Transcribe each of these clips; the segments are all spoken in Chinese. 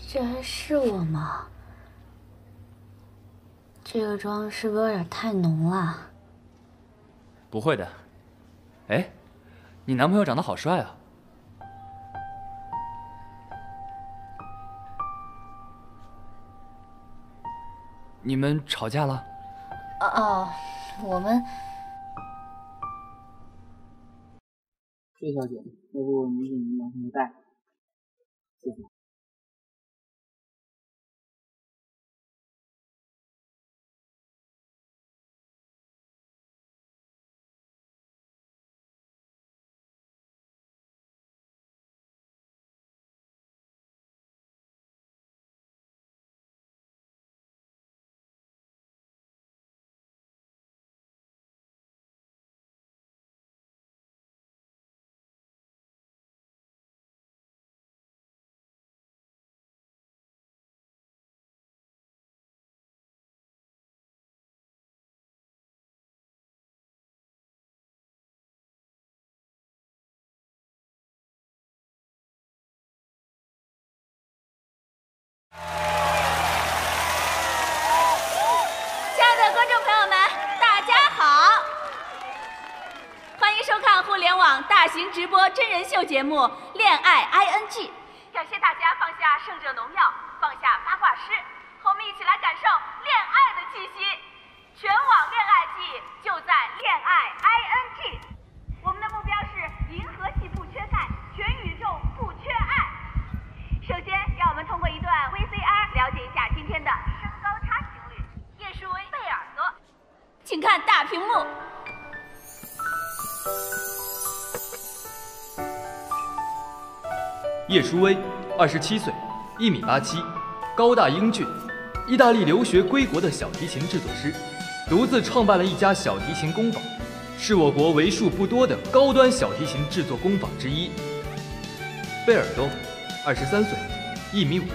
这还是我吗？这个妆是不是有点太浓了？不会的。哎，你男朋友长得好帅啊！你们吵架了？哦，我们。谢小姐，要不您给您男朋友带？谢谢。亲爱的观众朋友们，大家好！欢迎收看互联网大型直播真人秀节目《恋爱 ING》。感谢大家放下圣者农药，放下八卦诗，和我们一起来感受恋爱的气息。全网恋爱季就在恋爱 ING。我们的目标是银河系不缺钙，全宇宙不缺爱。首先，让我们通过一段 VCR 了解一下今天的身高差情侣叶舒薇、贝尔多，请看大屏幕。叶舒薇，27岁，1.87米，高大英俊，意大利留学归国的小提琴制作师，独自创办了一家小提琴工坊，是我国为数不多的高端小提琴制作工坊之一。贝尔多，23岁，1.52米，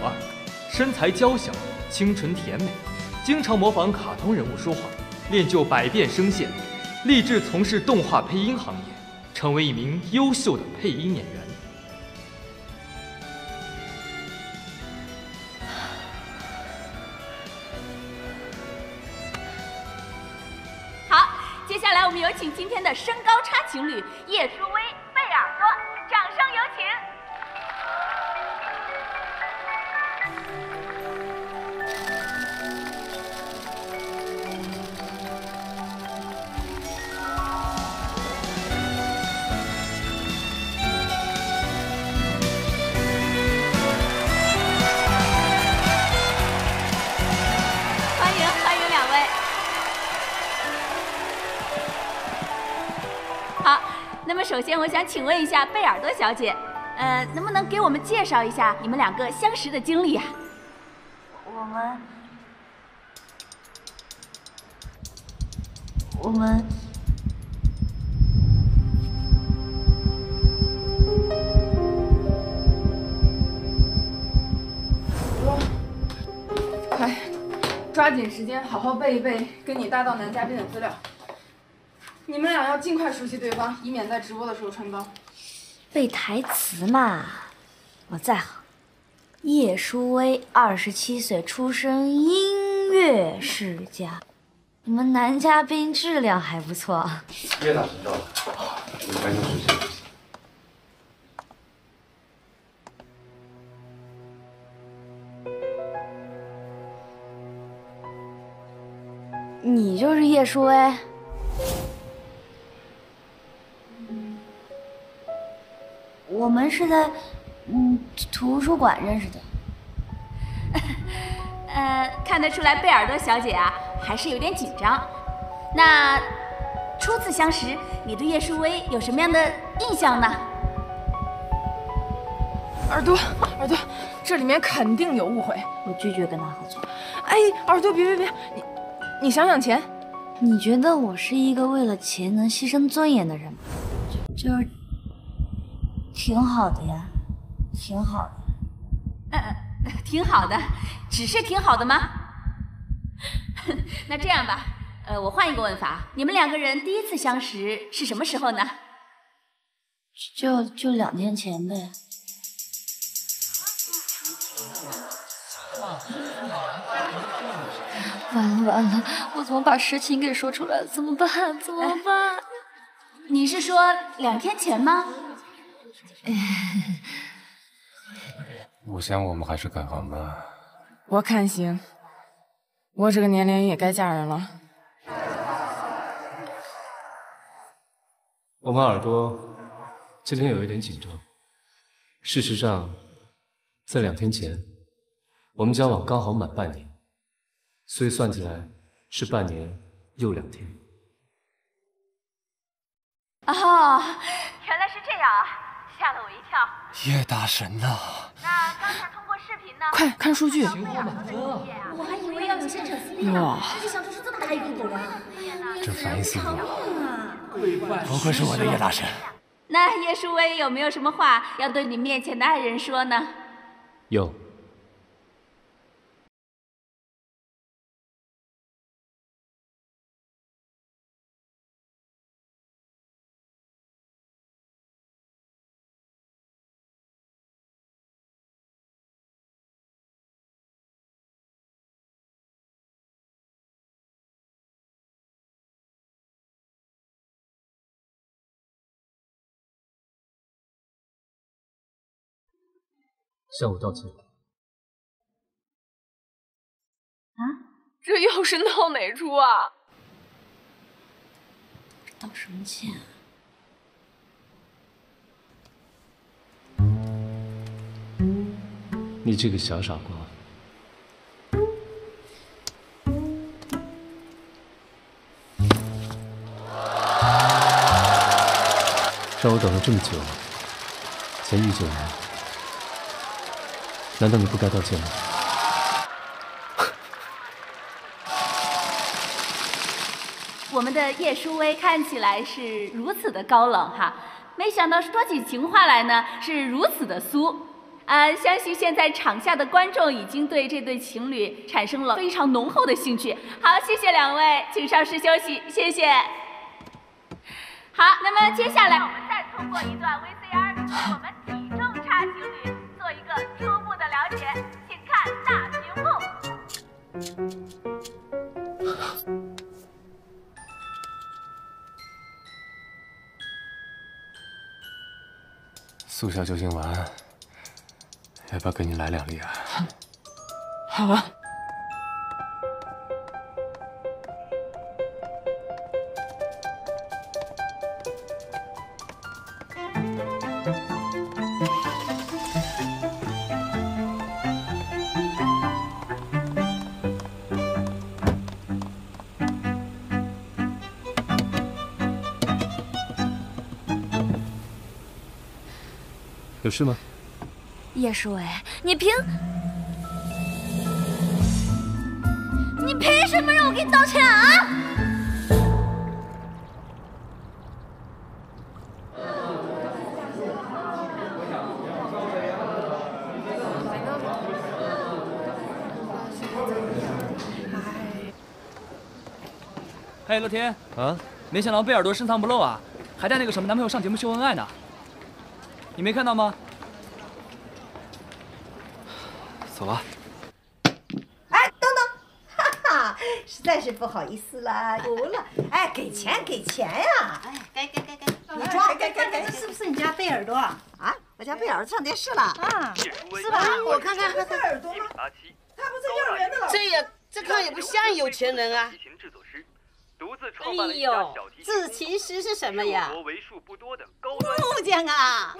身材娇小，清纯甜美，经常模仿卡通人物说话，练就百变声线，立志从事动画配音行业，成为一名优秀的配音演员。好，接下来我们有请今天的身高差情侣叶舒薇、贝尔多，掌声有请。欢迎两位。好，那么首先我想请问一下贝尔多小姐，能不能给我们介绍一下你们两个相识的经历啊？我们快，抓紧时间好好背一背跟你搭档男嘉宾的资料。你们俩要尽快熟悉对方，以免在直播的时候穿帮。背台词嘛，我在行。叶舒薇，27岁出身音乐世家。你们男嘉宾质量还不错。叶大神到了，你赶紧熟悉熟悉。你就是叶舒薇？我们是在图书馆认识的。看得出来贝尔多小姐啊还是有点紧张。那初次相识，你对叶舒薇有什么样的印象呢？耳朵，这里面肯定有误会。我拒绝跟他合作。哎，耳朵，别，你想想钱。你觉得我是一个为了钱能牺牲尊严的人吗？就是挺好的呀，挺好的。挺好的，只是挺好的吗？那这样吧，我换一个问法，你们两个人第一次相识是什么时候呢？就2天前呗。完了完了，我怎么把实情给说出来了？怎么办？怎么办？你是说2天前吗？我想我们还是改行吧。我看行，我这个年龄也该嫁人了。我们耳朵今天有一点紧张。事实上，在2天前，我们交往刚好满半年，所以算起来是半年又2天。哦，原来是这样啊，吓了我一跳。叶大神呐！那刚才通过视频呢？快看数据！我还以为要有现场 CP 呢，谁知想出这么大一个狗粮。这反应速度，不愧是我的叶大神。那叶舒薇有没有什么话要对你面前的爱人说呢？有。向我道歉。这又是闹哪出啊？道什么歉啊？你这个小傻瓜。让我等了这么久，才遇见你，难道你不该道歉吗？我们的叶舒薇看起来是如此的高冷哈，没想到说起情话来呢是如此的酥。相信现在场下的观众已经对这对情侣产生了非常浓厚的兴趣。好，谢谢2位，请稍事休息，谢谢。好，那么接下来我们再通过一段 VCR 对我们体重差情侣做一个初步的了解，请看大屏幕。速效救心丸，要不要给你来2粒啊？好啊。有事吗？叶舒薇，你凭什么让我给你道歉啊？嘿，乐天啊，没想到贝尔多深藏不露啊，还带那个什么男朋友上节目秀恩爱呢。你没看到吗？走吧。哎，等等，哈哈，实在是不好意思啦，服了。哎，给钱呀！哎，给，你装，给，这是不是你家贝尔多啊？啊，我家贝尔多上电视了啊？是吧？我看看，贝尔多吗？他不是幼儿园的老师。这看也不像有钱人啊。哎呦，自琴师是什么呀？为数不多的木匠啊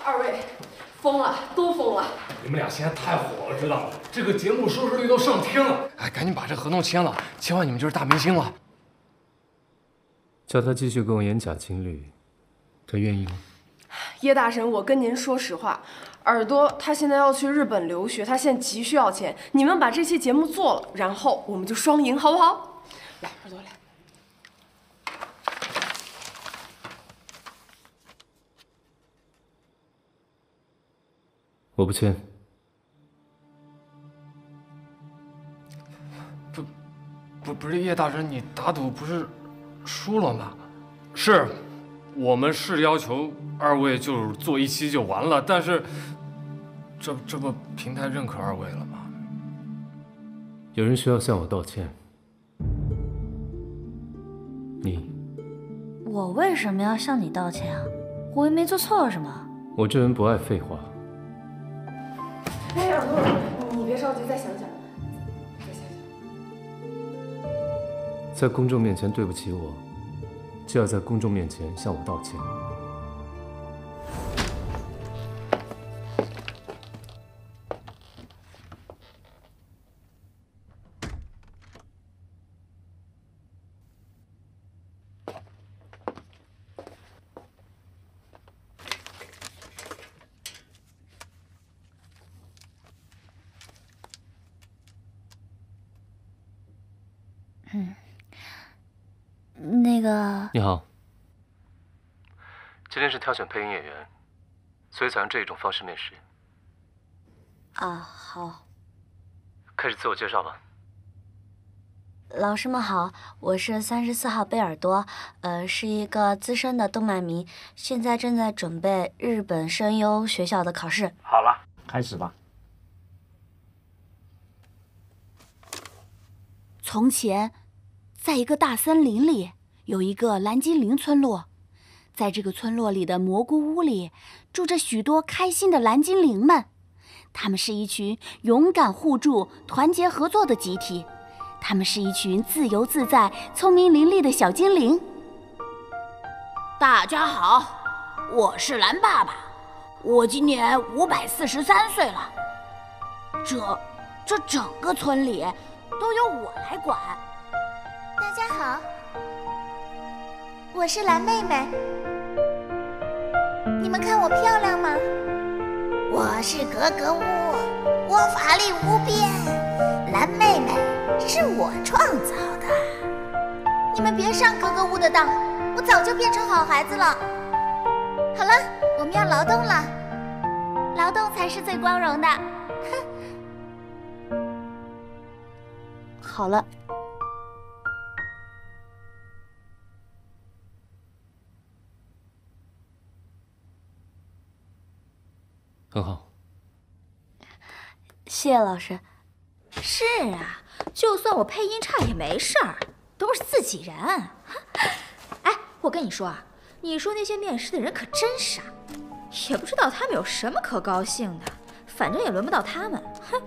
！2位，疯了，都疯了！你们俩现在太火了，知道吗？这个节目收视率都上天了。哎，赶紧把这合同签了，签完你们就是大明星了。叫他继续跟我演假情侣，他愿意吗？叶大神，我跟您说实话，耳朵他现在要去日本留学，他现在急需要钱。你们把这期节目做了，然后我们就双赢，好不好？来，耳朵来。我不签。不是叶大神，你打赌不是输了吗？是，我们是要求二位就是做一期就完了，但是这不平台认可二位了吗？有人需要向我道歉。你，我为什么要向你道歉啊？我又没做错什么。我这人不爱废话。哎，耳朵，你别着急，再想想。在公众面前对不起我，就要在公众面前向我道歉。那个，你好，今天是挑选配音演员，所以采用这一种方式面试。啊，好。开始自我介绍吧。老师们好，我是34号贝尔多，是一个资深的动漫迷，现在正在准备日本声优学校的考试。好了，开始吧。从前，在一个大森林里，有一个蓝精灵村落。在这个村落里的蘑菇屋里，住着许多开心的蓝精灵们。他们是一群勇敢互助、团结合作的集体。他们是一群自由自在、聪明伶俐的小精灵。大家好，我是蓝爸爸，我今年543岁了。这整个村里都由我来管。大家好，我是蓝妹妹。你们看我漂亮吗？我是格格巫，我法力无边。蓝妹妹是我创造的。你们别上格格巫的当，我早就变成好孩子了。好了，我们要劳动了，劳动才是最光荣的。好了。很好，谢谢老师。是啊，就算我配音差也没事儿，都是自己人。哎，我跟你说啊，你说那些面试的人可真傻，也不知道他们有什么可高兴的，反正也轮不到他们。哼。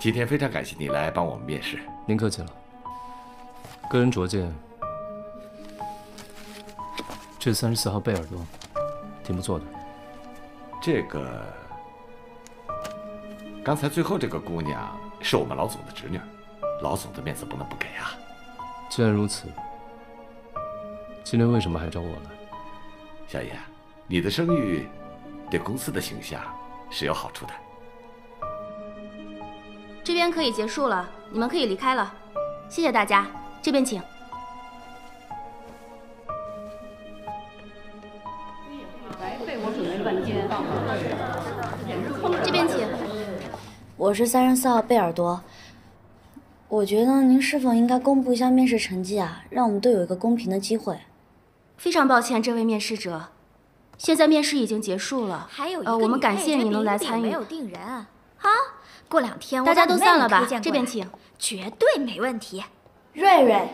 今天非常感谢你来帮我们面试。您客气了。个人拙见，这34号贝尔多，挺不错的。这个，刚才最后这个姑娘是我们老总的侄女，老总的面子不能不给啊。既然如此，今天为什么还找我来？小野，你的声誉对公司的形象是有好处的。这边可以结束了，你们可以离开了。谢谢大家，这边请。这边请。我是34号贝尔多。我觉得您是否应该公布一下面试成绩啊，让我们都有一个公平的机会。非常抱歉，这位面试者，现在面试已经结束了。还有一个我们感谢你能来参与。没有定人啊。好，过2天大家都散了吧？这边请。绝对没问题。瑞瑞。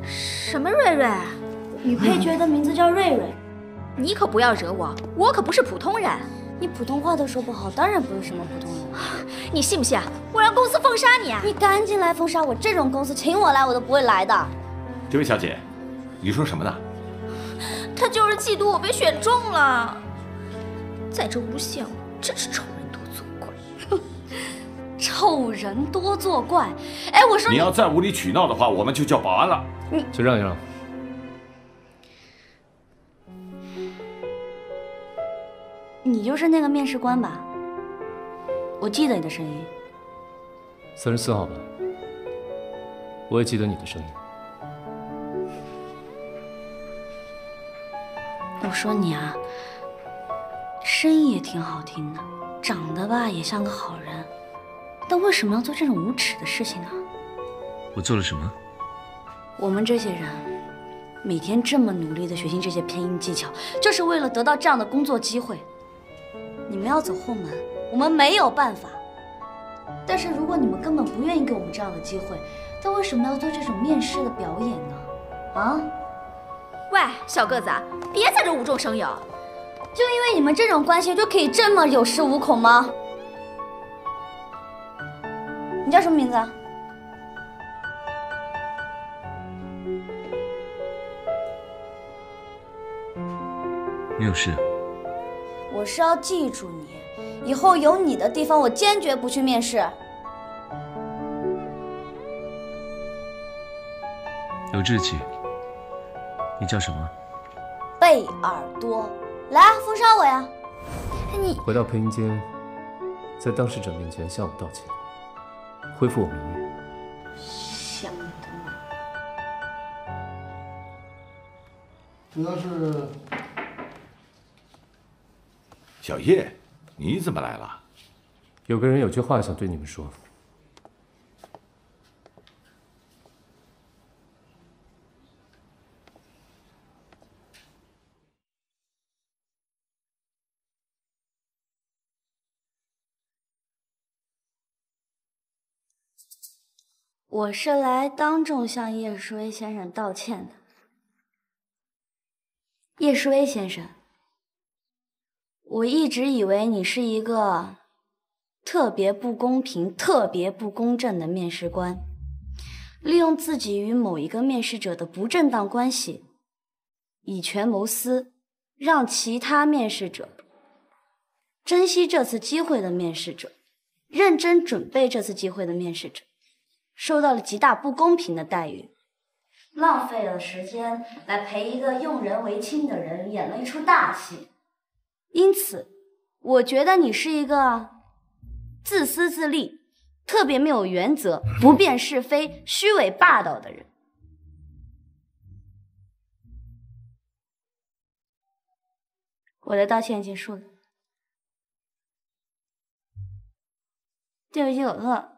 什么瑞瑞？女配角的名字叫瑞瑞。你可不要惹我，我可不是普通人。你普通话都说不好，当然不是什么普通人。你信不信我让公司封杀你啊？你赶紧来封杀我！这种公司请我来我都不会来的。这位小姐，你说什么呢？他就是嫉妒我被选中了，在这诬陷我，真是臭人多作怪。臭人多作怪。哎，我说你要再无理取闹的话，我们就叫保安了。先让一让。你就是那个面试官吧？我记得你的声音。34号吧，我也记得你的声音。我说你啊，声音也挺好听的，长得吧也像个好人，但为什么要做这种无耻的事情呢？我做了什么？我们这些人每天这么努力的学习这些配音技巧，就是为了得到这样的工作机会。你们要走后门，我们没有办法。但是如果你们根本不愿意给我们这样的机会，那为什么要做这种面试的表演呢？啊？喂，小个子，别在这无中生有。就因为你们这种关系就可以这么有恃无恐吗？你叫什么名字啊？没有事。我是要记住你，以后有你的地方，我坚决不去面试。有志气。你叫什么？贝尔多。来啊，封杀我呀！你回到配音间，在当事者面前向我道歉，恢复我名誉。想得美！主要是小叶，你怎么来了？有个人有句话想对你们说。我是来当众向叶世威先生道歉的。叶世威先生，我一直以为你是一个特别不公平、特别不公正的面试官，利用自己与某一个面试者的不正当关系，以权谋私，让其他面试者珍惜这次机会的面试者，认真准备这次机会的面试者，受到了极大不公平的待遇，浪费了时间来陪一个用人为亲的人演了一出大戏。因此，我觉得你是一个自私自利、特别没有原则、不辨是非、虚伪霸道的人。我的道歉结束了。对不起，我错了。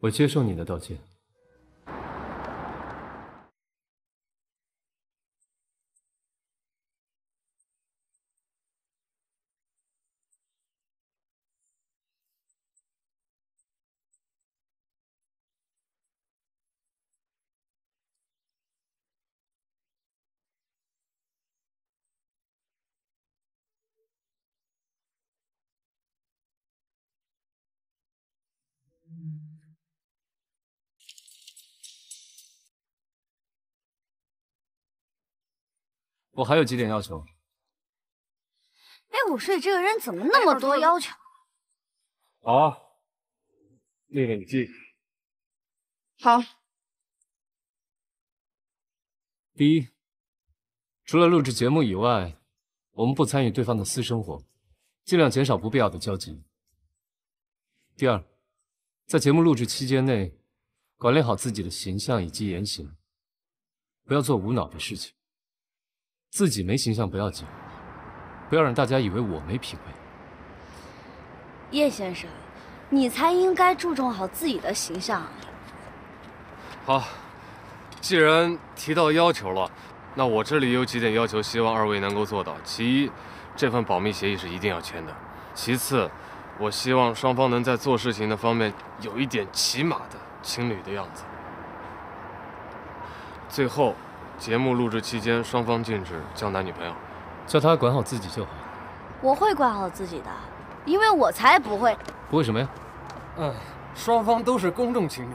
我接受你的道歉。我还有几点要求。哎，我说你这个人怎么那么多要求？好啊，念念你记。好。第一，除了录制节目以外，我们不参与对方的私生活，尽量减少不必要的交集。第二，在节目录制期间内，管理好自己的形象以及言行，不要做无脑的事情。自己没形象不要紧，不要让大家以为我没品味。叶先生，你才应该注重好自己的形象。好，既然提到要求了，那我这里有几点要求，希望二位能够做到。其一，这份保密协议是一定要签的；其次，我希望双方能在做事情的方面有一点起码的情侣的样子。最后，节目录制期间，双方禁止交男女朋友，叫他管好自己就好。我会管好自己的，因为我才不会。不会什么呀？双方都是公众情侣，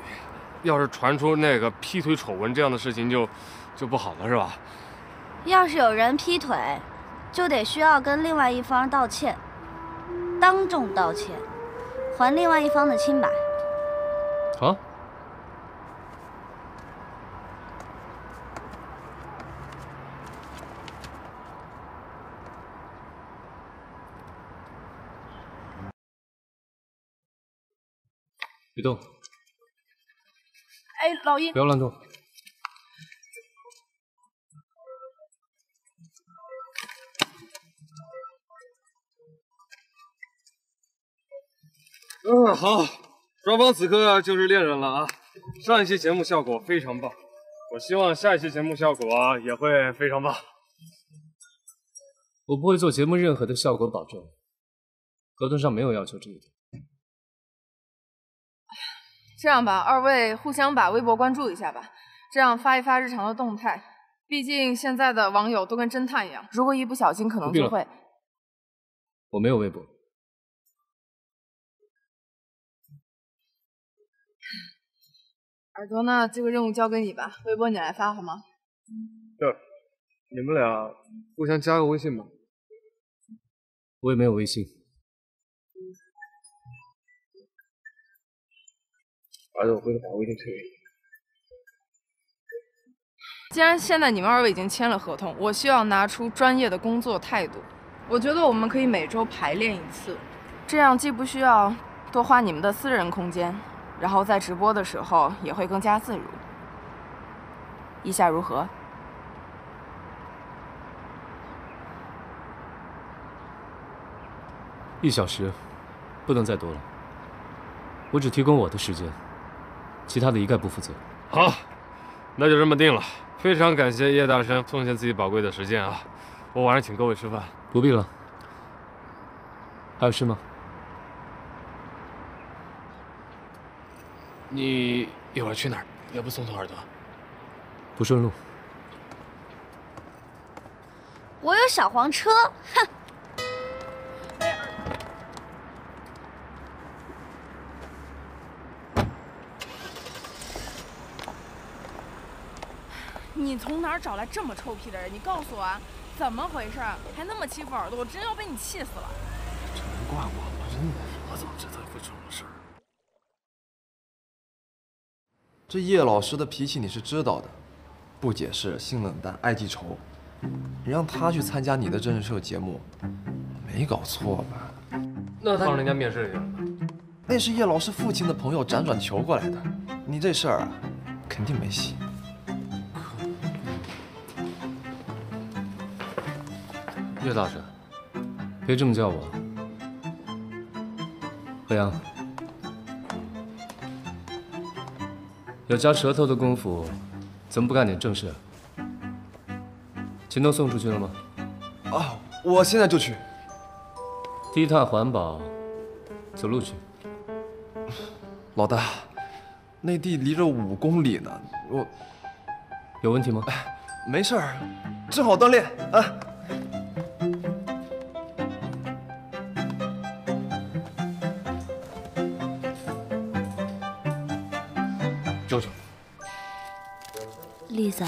要是传出那个劈腿丑闻这样的事情就不好了，是吧？要是有人劈腿，就得需要跟另外一方道歉，当众道歉，还另外一方的清白。好。别动！哎，老鹰，不要乱动！好，双方此刻就是恋人了啊！上一期节目效果非常棒，我希望下一期节目效果也会非常棒。我不会做节目任何的效果保证，合同上没有要求这一点。这样吧，二位互相把微博关注一下吧，这样发一发日常的动态。毕竟现在的网友都跟侦探一样，如果一不小心，可能就会……我没有微博。耳朵呢？这个任务交给你吧，微博你来发好吗？是，你们俩互相加个微信吧。我也没有微信。儿子，我回头把微信退给你。既然现在你们二位已经签了合同，我需要拿出专业的工作态度。我觉得我们可以每周排练一次，这样既不需要多花你们的私人空间，然后在直播的时候也会更加自如。意下如何？1小时，不能再多了。我只提供我的时间，其他的一概不负责。好，那就这么定了。非常感谢叶大生奉献自己宝贵的时间啊！我晚上请各位吃饭。不必了。还有事吗？你一会儿去哪儿？要不送送耳朵？不顺路。我有小黄车，哼！你从哪儿找来这么臭屁的人？你告诉我啊，怎么回事？还那么欺负耳朵，我真要被你气死了！这能怪我吗？真的，我怎么知道会这种事儿？这叶老师的脾气你是知道的，不解释，性冷淡，爱记仇。你让他去参加你的真人秀节目，没搞错吧？那他让人家面试去了？那是叶老师父亲的朋友辗转求过来的，你这事儿啊，肯定没戏。叶大神，别这么叫我。何阳，有夹舌头的功夫，怎么不干点正事？钱都送出去了吗？啊，我现在就去。低碳环保，走路去。老大，那地离这5公里呢，我有问题吗？没事儿，正好锻炼啊。舅舅，栗子，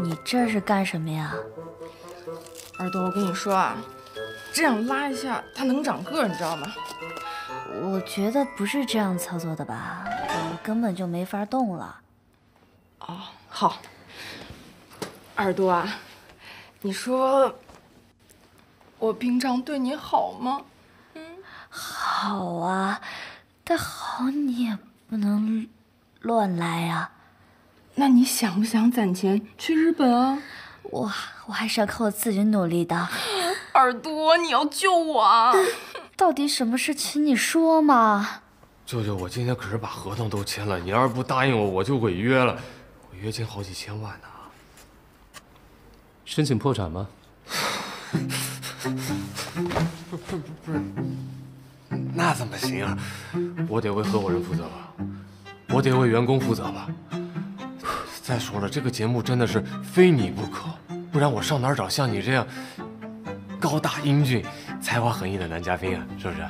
你这是干什么呀？耳朵，我跟你说啊，这样拉一下，它能长个，你知道吗？我觉得不是这样操作的吧，我根本就没法动了。哦，好。耳朵啊，你说我平常对你好吗？好啊，但好你也不能乱来啊。那你想不想攒钱去日本啊？我还是要靠我自己努力的。耳朵，你要救我啊！到底什么事，请你说嘛。舅舅，我今天可是把合同都签了，你要是不答应我，我就违约了，违约金好几千万呢。申请破产吗？不是，那怎么行啊？我得为合伙人负责吧，我得为员工负责吧。再说了，这个节目真的是非你不可，不然我上哪儿找像你这样高大英俊、才华横溢的男嘉宾啊？是不是？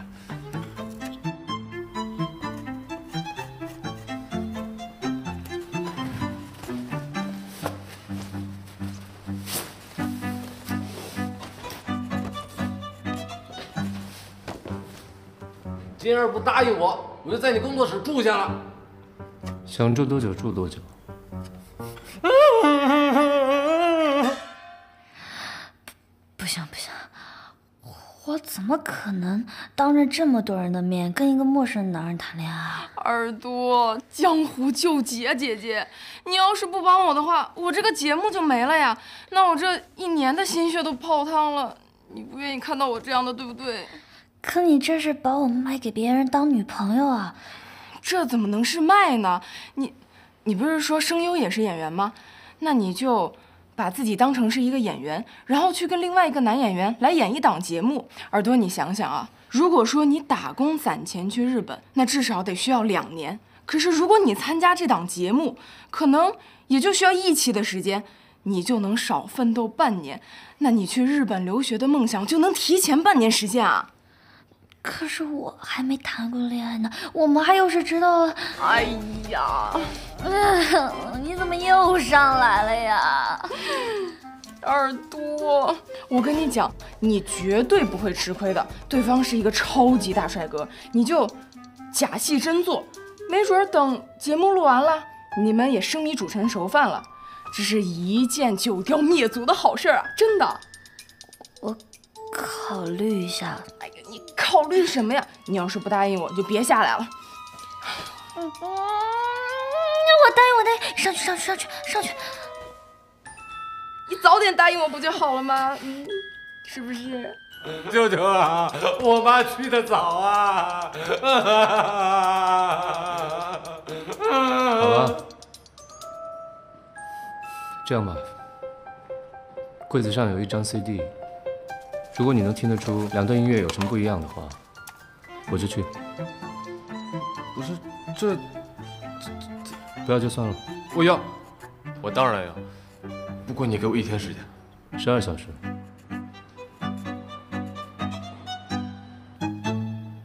今儿不答应我，我就在你工作室住下了。想住多久住多久。不行，我怎么可能当着这么多人的面跟一个陌生男人谈恋爱？耳朵，江湖救急啊，姐姐！你要是不帮我的话，我这个节目就没了呀。那我这1年的心血都泡汤了，你不愿意看到我这样的，对不对？可你这是把我卖给别人当女朋友啊？这怎么能是卖呢？你不是说声优也是演员吗？那你就把自己当成是一个演员，然后去跟另外一个男演员来演一档节目。耳朵，你想想啊，如果说你打工攒钱去日本，那至少得需要2年。可是如果你参加这档节目，可能也就需要1期的时间，你就能少奋斗半年。那你去日本留学的梦想就能提前半年实现啊！可是我还没谈过恋爱呢，我妈要是知道了……哎呀，你怎么又上来了呀？耳朵，我跟你讲，你绝对不会吃亏的。对方是一个超级大帅哥，你就假戏真做，没准等节目录完了，你们也生米煮成熟饭了。这是一件9雕灭族的好事啊，真的。我考虑一下。哎呀，你考虑什么呀？你要是不答应我，就别下来了。我答应，上去。你早点答应我不就好了吗？是不是？舅舅啊，我妈去得早啊。好了，这样吧，柜子上有一张 CD， 如果你能听得出2段音乐有什么不一样的话，我就去。不是，这不要就算了。我要，我当然要。不过你给我1天时间，12小时。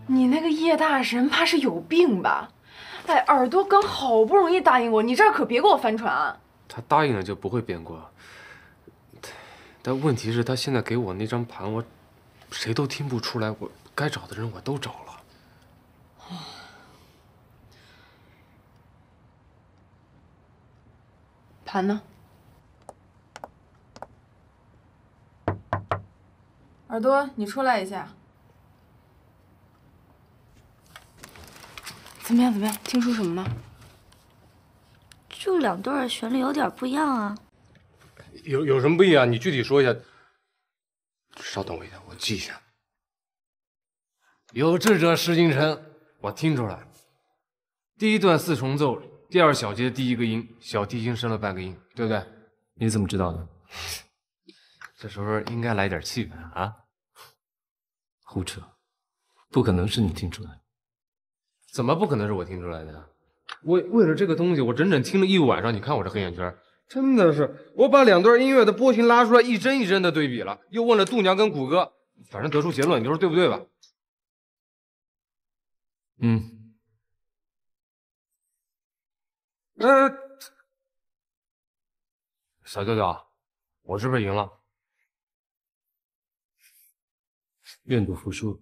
你那个叶大神怕是有病吧？哎，耳朵刚好不容易答应我，你这儿可别给我翻船啊！他答应了就不会变卦，但问题是，他现在给我那张盘，我谁都听不出来，我该找的人我都找了。盘呢？耳朵，你出来一下。怎么样？听出什么吗？就2段旋律有点不一样啊。有什么不一样？你具体说一下。稍等我一下，我记一下。有志者事竟成，我听出来。第1段4重奏，第2小节第1个音，小提琴升了半个音，对不对？你怎么知道的？这时候应该来点气氛啊！胡扯，不可能是你听出来的。怎么不可能是我听出来的？我为了这个东西，我整整听了1晚上。你看我这黑眼圈，真的是，我把2段音乐的波形拉出来，一帧一帧的对比了，又问了度娘跟谷歌，反正得出结论，你说对不对吧？小舅舅，我是不是赢了？愿赌服输。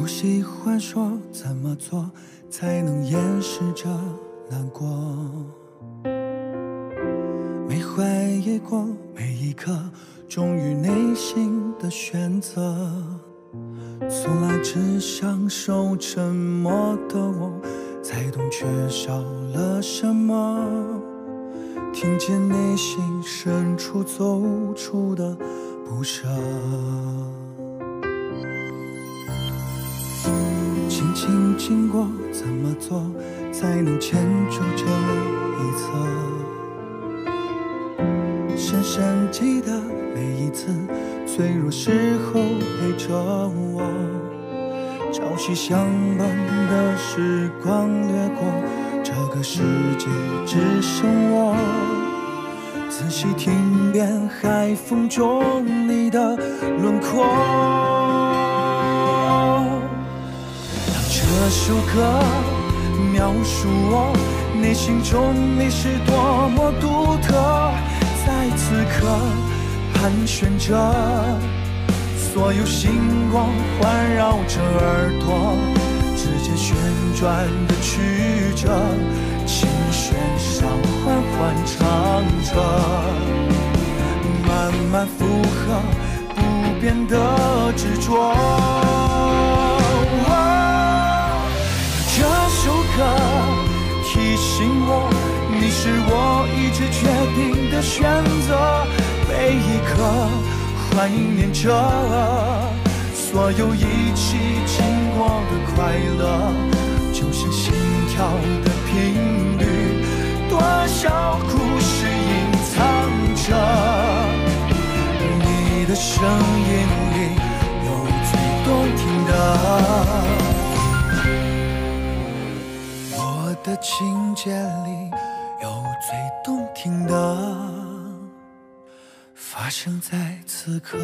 不喜欢说怎么做才能掩饰着难过，没怀疑过每一刻忠于内心的选择，从来只享受沉默的我，才懂缺少了什么，听见内心深处走出的不舍。轻轻经过，怎么做才能牵住这一侧？深深深记得每一次脆弱时候陪着我，朝夕相伴的时光掠过，这个世界只剩我。仔细听遍海风中你的轮廓，当这首歌描述我内心中你是多么独特，在此刻盘旋着，所有星光环绕着耳朵，指尖旋转的曲折，琴弦上缓缓唱着，慢慢附和不变的执着。这首歌提醒我，你是我一直决定的选择，每一刻怀念着所有一起经过的快乐，就像心跳的频率，多少故事隐藏着，你的声音里有最动听的，我的情节里有最动听的，发生在此刻。